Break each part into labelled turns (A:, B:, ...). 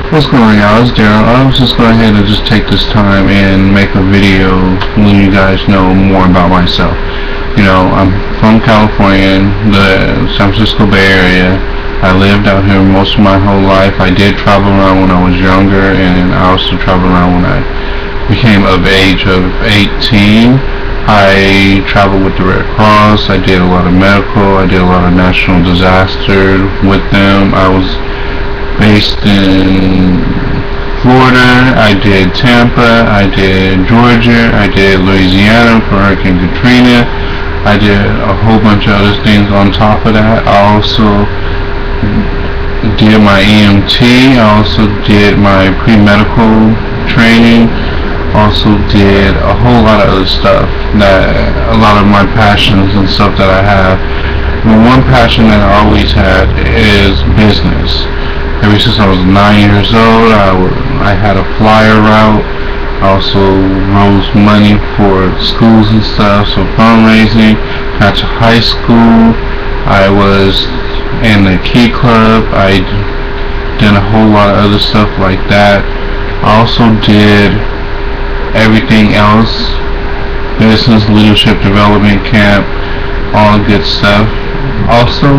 A: What's going on, y'all? It's Darrell. I was just going ahead and just take this time and make a video letting you guys know more about myself. I'm from California, the San Francisco Bay Area. I lived out here most of my whole life. I did travel around when I was younger, and I also traveled around when I became of age of 18. I traveled with the Red Cross. I did a lot of medical. I did a lot of national disaster with them. I was based in Florida. I did Tampa. I did Georgia. I did Louisiana for Hurricane Katrina. I did a whole bunch of other things on top of that. I also did my EMT. I also did my pre-medical training. Also did a whole lot of other stuff, that a lot of my passions and stuff that I have. The one passion that I always had is business. Ever since I was 9 years old, I had a flyer route. I also rose money for schools and stuff, so fundraising. Got to high school, I was in the Key Club. I did a whole lot of other stuff like that. I also did everything else, business, leadership development camp, all good stuff. Also,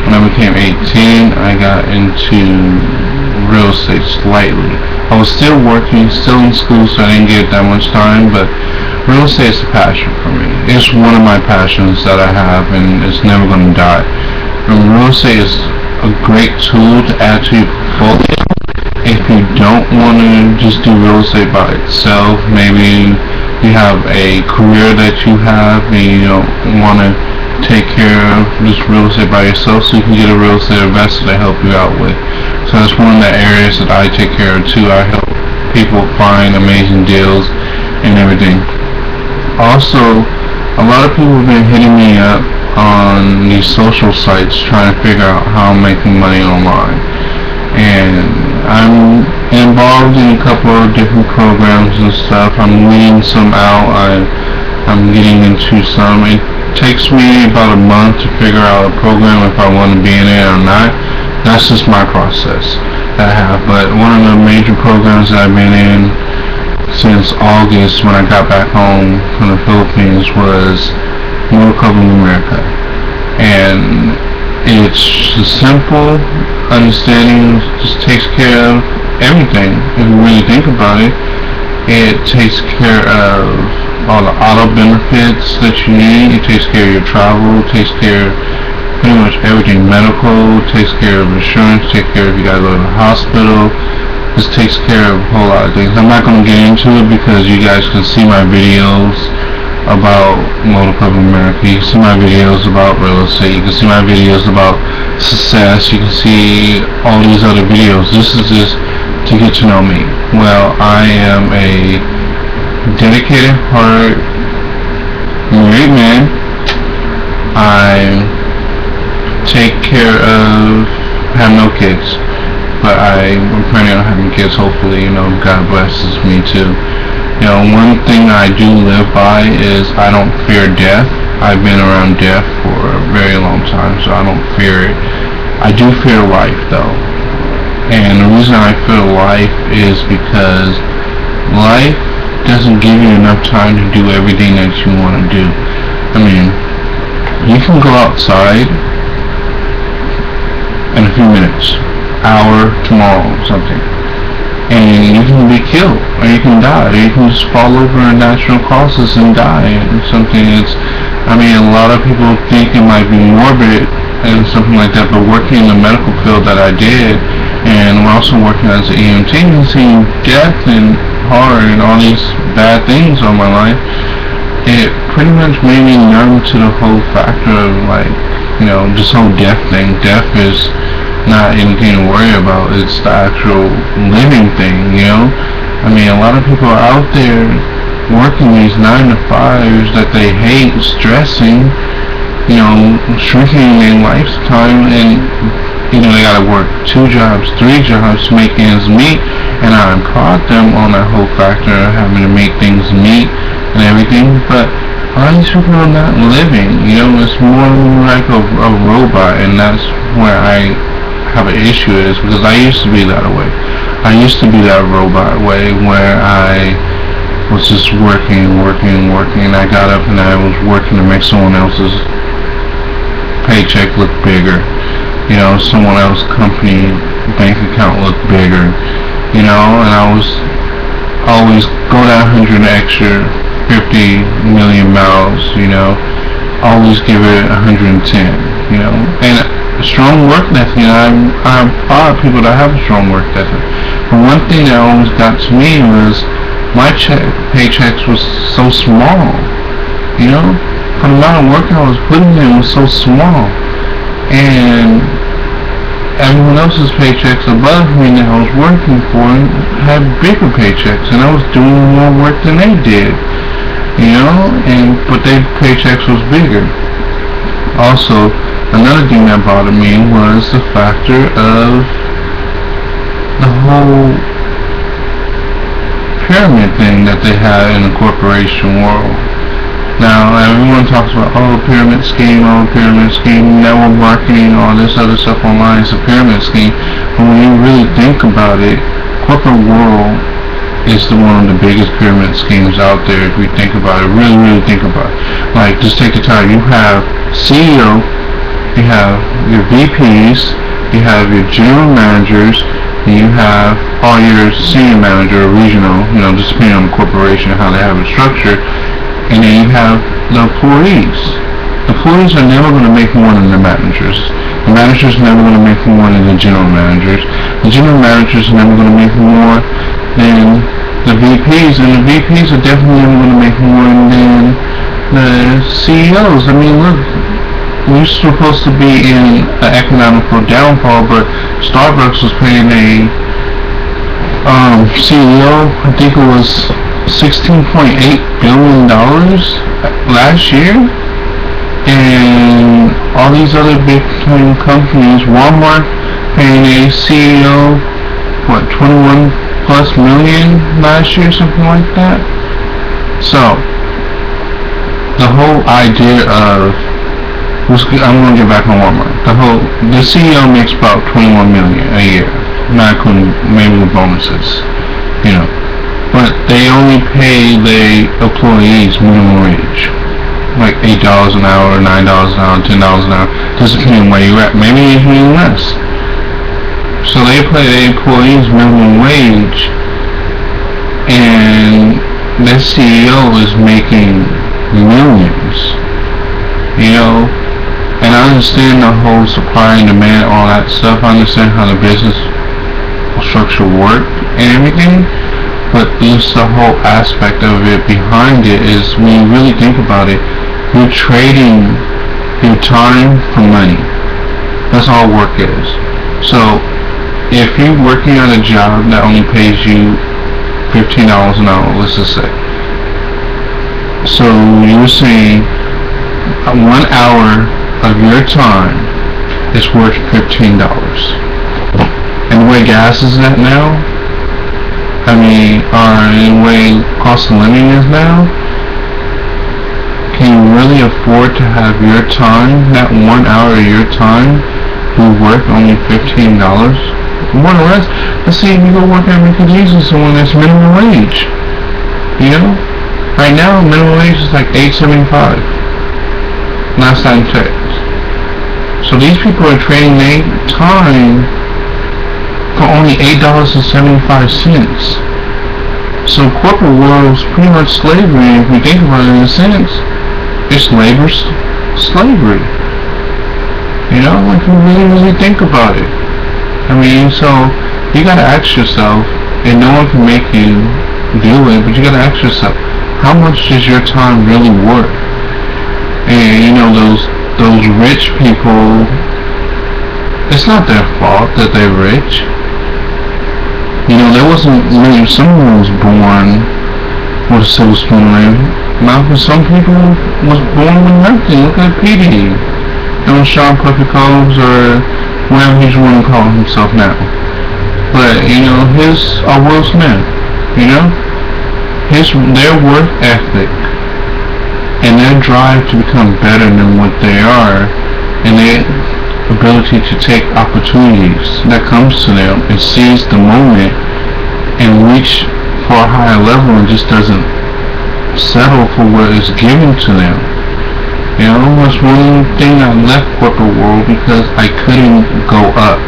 A: when I became 18, I got into real estate slightly. I was still working, still in school, so I didn't get that much time, but real estate is a passion for me. It's one of my passions that I have, and it's never going to die. And real estate is a great tool to add to your portfolio. If you don't want to just do real estate by itself, maybe you have a career that you have and you don't want to take care of just real estate by yourself, so you can get a real estate investor to help you out with. So that's one of the areas that I take care of too. I help people find amazing deals and everything. Also, a lot of people have been hitting me up on these social sites trying to figure out how I'm making money online. And I'm involved in a couple of different programs and stuff. I'm weeding some out. I'm getting into some. It takes me about a month to figure out a program if I want to be in it or not. That's just my process that I have. But one of the major programs that I've been in since August when I got back home from the Philippines was Motor Club of America. And it's just simple understanding, just takes care of everything. If you really think about it, it takes care of all the auto benefits that you need. It takes care of your travel. It takes care of pretty much everything. Medical, takes care of insurance, takes care of if you gotta go to the hospital. This takes care of a whole lot of things. I'm not going to get into it because you guys can see my videos about Motor Club of America. You can see my videos about real estate. You can see my videos about success. You can see all these other videos. This is just to get to know me. Well, I am a dedicated, hard, married man. I take care of, have no kids, but I'm planning on having kids, hopefully. God blesses me too. One thing I do live by is I don't fear death. I've been around death for a very long time, so I don't fear it. I do fear life, though. And the reason I fear life is because life doesn't give you enough time to do everything that you want to do. I mean, you can go outside in a few minutes, hour, tomorrow, something, and you can be killed, or you can die, or you can just fall over in natural causes and die, and something. A lot of people think it might be morbid and something like that, but working in the medical field that I did, and we're also working as an EMT and seeing death and horror and all these bad things on my life, it pretty much made me numb to the whole factor of this whole death thing. Death is not anything to worry about. It's the actual living thing, a lot of people are out there working these 9 to 5s that they hate, stressing, shrinking their lifetime, and they gotta work 2 jobs, 3 jobs to make ends meet. And I applaud them on that whole factor of having to make things meet and everything, but a lot of these people are not living. It's more like a robot, and that's where I have an issue is, because I used to be that way. I used to be that robot way where I was just working. I got up and I was working to make someone else's paycheck look bigger. Someone else's company bank account look bigger. And I was always go that 100 extra, 50 million miles. Always give it 110. And strong work ethic. I'm proud of people that have a strong work ethic. But one thing that always got to me was my paychecks was so small. For the amount of work I was putting in was so small, and everyone else's paychecks above me that I was working for had bigger paychecks, and I was doing more work than they did. But their paychecks was bigger. Also, another thing that bothered me was the factor of the whole pyramid thing that they had in the corporation world. Now, everyone talks about, pyramid scheme, network marketing, all this other stuff online is a pyramid scheme. But when you really think about it, corporate world is one of the biggest pyramid schemes out there if you think about it, really think about it. Like, just take the time. You have CEO, you have your VPs, you have your general managers, and you have all your senior manager or regional, just depending on the corporation, how they have it structured. And then you have the employees. The employees are never going to make more than the managers. The managers are never going to make more than the general managers. The general managers are never going to make more than the VPs, and the VPs are definitely never going to make more than the CEOs. I mean, look, we're supposed to be in an economical downfall, but Starbucks was paying a CEO, I think it was $16.8 billion last year, and all these other big companies, Walmart paying a CEO, 21 plus million last year, something like that. So, the whole idea of, I'm going to get back on Walmart, the CEO makes about 21 million a year, not including maybe the bonuses, but they only pay the employees minimum wage, like $8 an hour, $9 an hour, $10 an hour, just depending on where you're at, maybe even less. So they pay the employees minimum wage, and their CEO is making millions, and I understand the whole supply and demand, all that stuff. I understand how the business structure work and everything. But just the whole aspect of it behind it is, when you really think about it, you're trading your time for money. That's all work is. So, if you're working at a job that only pays you $15 an hour, let's just say. So, you're saying 1 hour of your time is worth $15. And the way gas is at now, or the way cost of living is now, can you really afford to have your time, that 1 hour of your time, be worth only $15? More or less, let's say if you go work at McDonald's with someone that's minimum wage. Right now, minimum wage is like $8.75. Last time checked. So these people are trading their time for only $8.75. So corporate world is pretty much slavery. If you think about it in a sense, it's labor slavery. If you really think about it. So you gotta ask yourself, and no one can make you do it, but you gotta ask yourself, how much is your time really worth? And those rich people, it's not their fault that they're rich. There wasn't really, someone was born with a silver spoon in mouth, but some people was born with nothing. Look at P.D. Sean Puffy Combs, or whatever he's want to call himself now. But, Will Smith, their work ethic and their drive to become better than what they are, and their ability to take opportunities that comes to them and seize the moment and reach for a higher level and just doesn't settle for what is given to them. You know, that's one thing I left corporate world because I couldn't go up.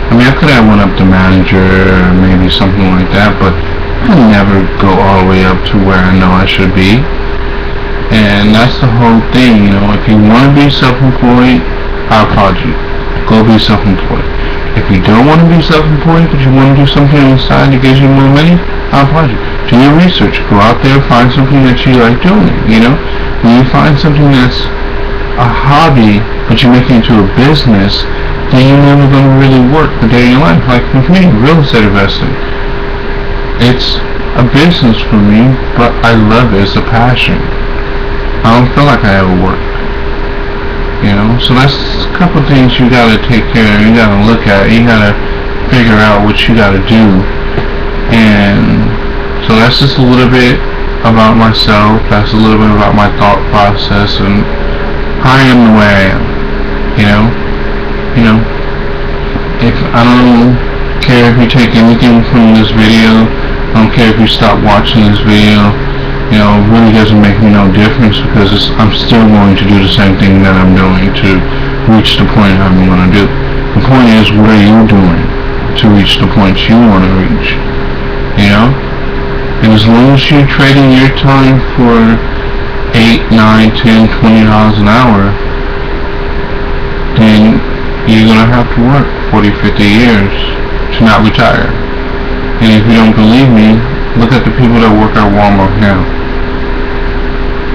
A: I mean, I could have went up to manager or maybe something like that, but I could never go all the way up to where I know I should be. And that's the whole thing, you know. If you want to be self-employed, I applaud you. Go be self-employed. If you don't want to be self-employed, but you want to do something on the side that gives you more money, I applaud you. Do your research. Go out there, find something that you like doing, you know. When you find something that's a hobby, but you make it into a business, then you're never going to really work a day in your life. Like with me, real estate investing. It's a business for me, but I love it. It's a passion. I don't feel like I ever work. You know? So that's a couple of things you gotta take care of. You gotta look at. You gotta figure out what you gotta do. And so that's just a little bit about myself. That's a little bit about my thought process and how I am the way I am. You know? You know, if I don't care if you take anything from this video, I don't care if you stop watching this video, you know, it really doesn't make me no difference because I'm still going to do the same thing that I'm doing to reach the point I'm going to do. The point is, what are you doing to reach the point you want to reach, you know? And as long as you're trading your time for $8, $9, $10, $20 an hour, then you're going to have to work 40, 50 years to not retire. And if you don't believe me, look at the people that work at Walmart now.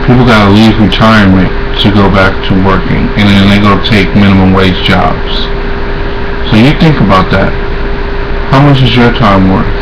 A: People got to leave retirement to go back to working, and then they go take minimum wage jobs. So you think about that. How much is your time worth?